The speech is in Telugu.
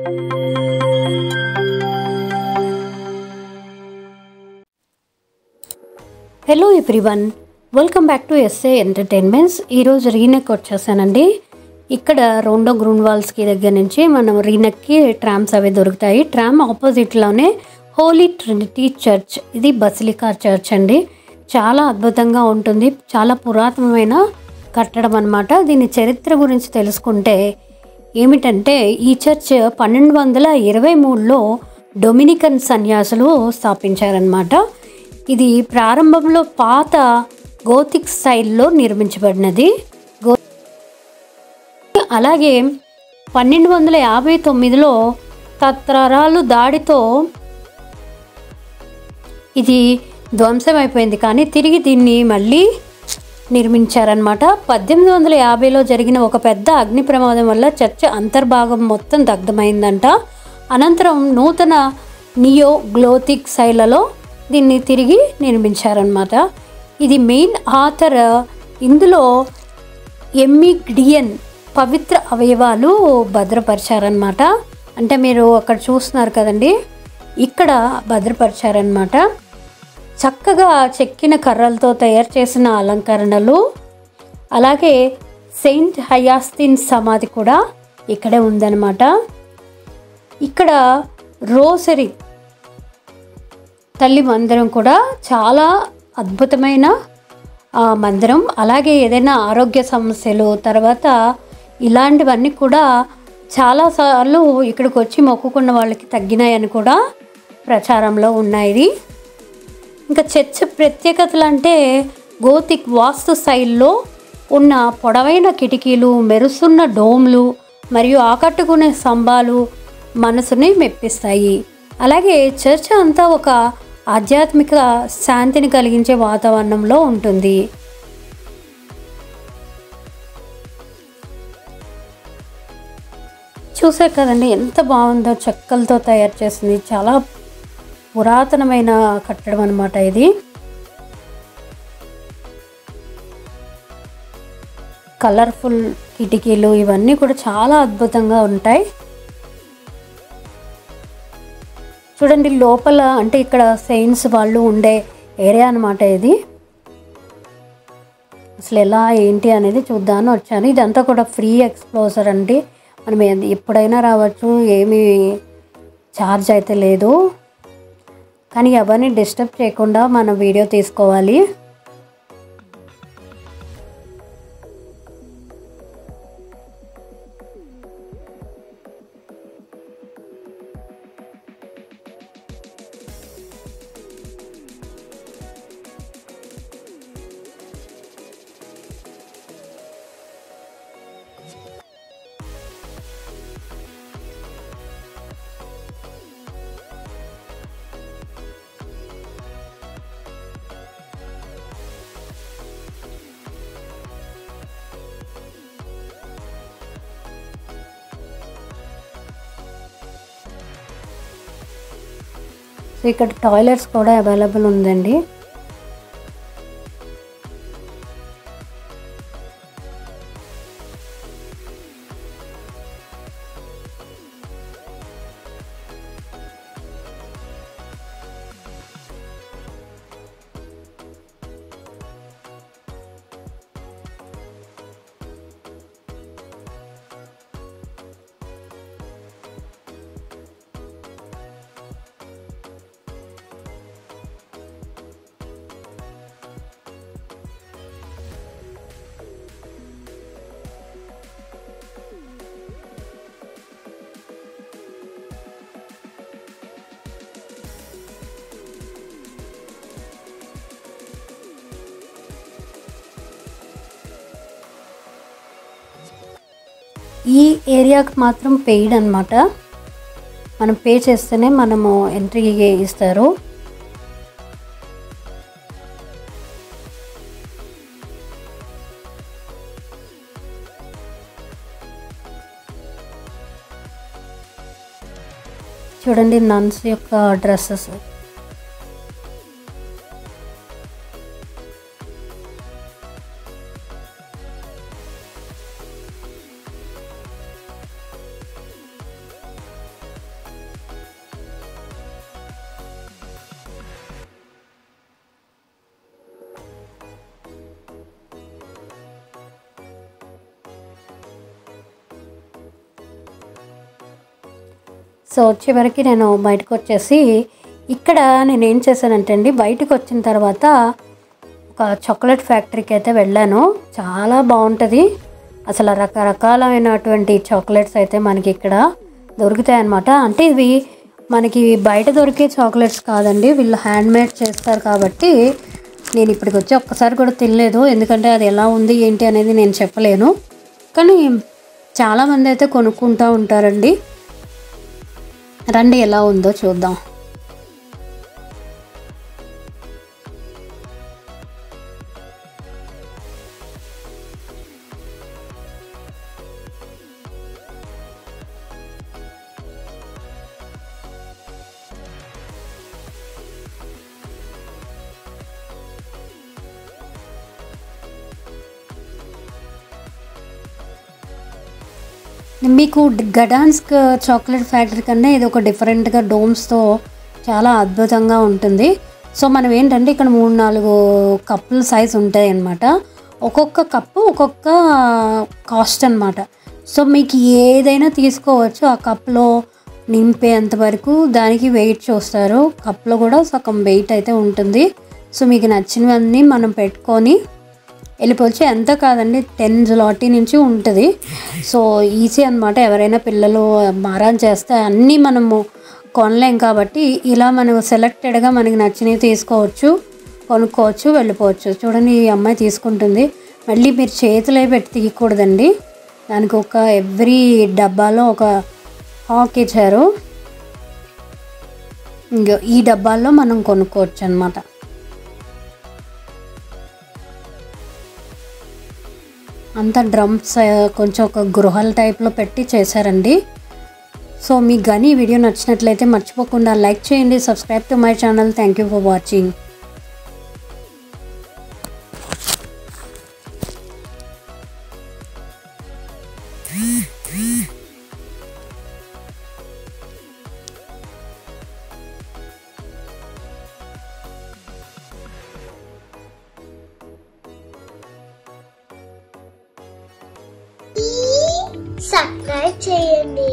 Hello everyone, welcome back to SA entertainments. ఈరోజు రీనెక్ వచ్చేసానండి. ఇక్కడ రెండో గ్రూన్వాల్స్కి దగ్గర నుంచి మనం రీనెక్కి ట్రామ్స్ అవి దొరుకుతాయి. ట్రామ్ ఆపోజిట్లోనే హోలీ ట్రినిటీ చర్చ్, ఇది బసిలికా చర్చ్ అండి. చాలా అద్భుతంగా ఉంటుంది. చాలా పురాతనమైన కట్టడం అన్నమాట. దీని చరిత్ర గురించి తెలుసుకుంటే ఏమిటంటే, ఈ చర్చ్ 1223లో డొమినికన్ సన్యాసులు స్థాపించారనమాట. ఇది ప్రారంభంలో పాత గోతిక్ స్టైల్లో నిర్మించబడినది. అలాగే 1259లో తత్రాలు దాడితో ఇది ధ్వంసం అయిపోయింది, కానీ తిరిగి దీన్ని మళ్ళీ నిర్మించారనమాట. 1850లో జరిగిన ఒక పెద్ద అగ్ని ప్రమాదం వల్ల చర్చ్ అంతర్భాగం మొత్తం దగ్ధమైందంట. అనంతరం నూతన నియో గ్లోతిక్ శైలిలో దీన్ని తిరిగి నిర్మించారనమాట. ఇది మెయిన్ ఆథర్ ఇందులో ఎమ్మిగ్డియన్ పవిత్ర అవయవాలు భద్రపరిచారనమాట. అంటే మీరు అక్కడ చూస్తున్నారు కదండి, ఇక్కడ భద్రపరిచారనమాట. చక్కగా చెక్కిన కర్రలతో తయారు చేసిన అలంకరణలు, అలాగే సెయింట్ హయాస్తిన్ సమాధి కూడా ఇక్కడే ఉందన్నమాట. ఇక్కడ రోసరీ తల్లి మందిరం కూడా చాలా అద్భుతమైన మందిరం. అలాగే ఏదైనా ఆరోగ్య సమస్యలు తర్వాత ఇలాంటివన్నీ కూడా చాలాసార్లు ఇక్కడికి వచ్చి మొక్కుకున్న వాళ్ళకి తగ్గినాయని కూడా ప్రచారంలో ఉన్నాయి. ఇంకా చర్చ్ ప్రత్యేకతలు అంటే గోతిక్ వాస్తు శైలిలో ఉన్న పొడవైన కిటికీలు, మెరుస్తున్న డోమ్లు మరియు ఆకట్టుకునే స్తంభాలు మనసుని మెప్పిస్తాయి. అలాగే చర్చ్ అంతా ఒక ఆధ్యాత్మిక శాంతిని కలిగించే వాతావరణంలో ఉంటుంది. చూసారు కదండి ఎంత బాగుందో, చెక్కలతో తయారు చేసింది. చాలా పురాతనమైన కట్టడం అన్నమాట ఇది. కలర్ఫుల్ కిటికీలు ఇవన్నీ కూడా చాలా అద్భుతంగా ఉంటాయి. చూడండి లోపల, అంటే ఇక్కడ సెయింట్స్ వాళ్ళు ఉండే ఏరియా అన్నమాట ఇది. అసలు ఎలా ఏంటి అనేది చూద్దామని వచ్చాను. ఇదంతా కూడా ఫ్రీ ఎక్స్ప్లోజర్ అండి. మనం ఎప్పుడైనా రావచ్చు, ఏమీ ఛార్జ్ అయితే లేదు. కానీ ఎవరిని డిస్టర్బ్ చేయకుండా మనం వీడియో తీసుకోవాలి. సో ఇక్కడ టాయిలెట్స్ కూడా అవైలబుల్ ఉందండి. ఈ ఏరియాకి మాత్రం పెయిడ్ అన్నమాట. మనం పే చేస్తేనే మనము ఎంట్రీ ఇస్తారు. చూడండి నన్స్ యొక్క డ్రెస్సెస్. సో చివరికి నేను బయటకు వచ్చేసి ఇక్కడ నేను ఏం చేశానంటే అండి, బయటకు వచ్చిన తర్వాత ఒక చాక్లెట్ ఫ్యాక్టరీకి అయితే వెళ్ళాను. చాలా బాగుంటుంది. అసలు రకరకాలైనటువంటి చాక్లెట్స్ అయితే మనకి ఇక్కడ దొరుకుతాయి అన్నమాట. అంటే ఇవి మనకి బయట దొరికే చాక్లెట్స్ కాదండి, వీళ్ళు హ్యాండ్మేడ్ చేస్తారు కాబట్టి నేను ఇప్పటికి వచ్చి ఒక్కసారి కూడా తినలేదు. ఎందుకంటే అది ఎలా ఉంది ఏంటి అనేది నేను చెప్పలేను. కానీ చాలామంది అయితే కొనుక్కుంటూ ఉంటారండి. రండి ఎలా ఉందో చూద్దాం. మీకు గడాన్స్క్ చాక్లెట్ ఫ్యాక్టరీ కన్నా ఇది ఒక డిఫరెంట్గా డోమ్స్తో చాలా అద్భుతంగా ఉంటుంది. సో మనం ఏంటంటే ఇక్కడ 3-4 కప్పుల సైజ్ ఉంటాయి అన్నమాట. ఒక్కొక్క కప్పు ఒక్కొక్క కాస్ట్ అన్నమాట. సో మీకు ఏదైనా తీసుకోవచ్చు. ఆ కప్లో నింపేంత వరకు దానికి వెయిట్ చూస్తారు. కప్లో కూడా సగం వెయిట్ అయితే ఉంటుంది. సో మీకు నచ్చినవన్నీ మనం పెట్టుకొని వెళ్ళిపోవచ్చు. ఎంత కాదండి, 10 zloty నుంచి ఉంటుంది. సో ఈజీ అనమాట. ఎవరైనా పిల్లలు మారాన్ చేస్తే అన్నీ మనము కొనలేం కాబట్టి ఇలా మనం సెలెక్టెడ్గా మనకి నచ్చినవి తీసుకోవచ్చు, కొనుక్కోవచ్చు, వెళ్ళిపోవచ్చు. చూడండి ఈ అమ్మాయి తీసుకుంటుంది. మళ్ళీ మీరు చేతులే పెట్టి తీయకూడదండి. దానికి ఒక ఎవ్రీ డబ్బాలో ఒక హాక్ ఇచ్చారు. ఇంకో ఈ డబ్బాల్లో మనం కొనుక్కోవచ్చు అనమాట. అంతా డ్రమ్స్ కొంచెం ఒక గృహాల టైప్లో పెట్టి చేశారండి. సో మీకు కానీ ఈ వీడియో నచ్చినట్లయితే మర్చిపోకుండా లైక్ చేయండి, subscribe to my channel. Thank you for watching. Subscribe చేయండి.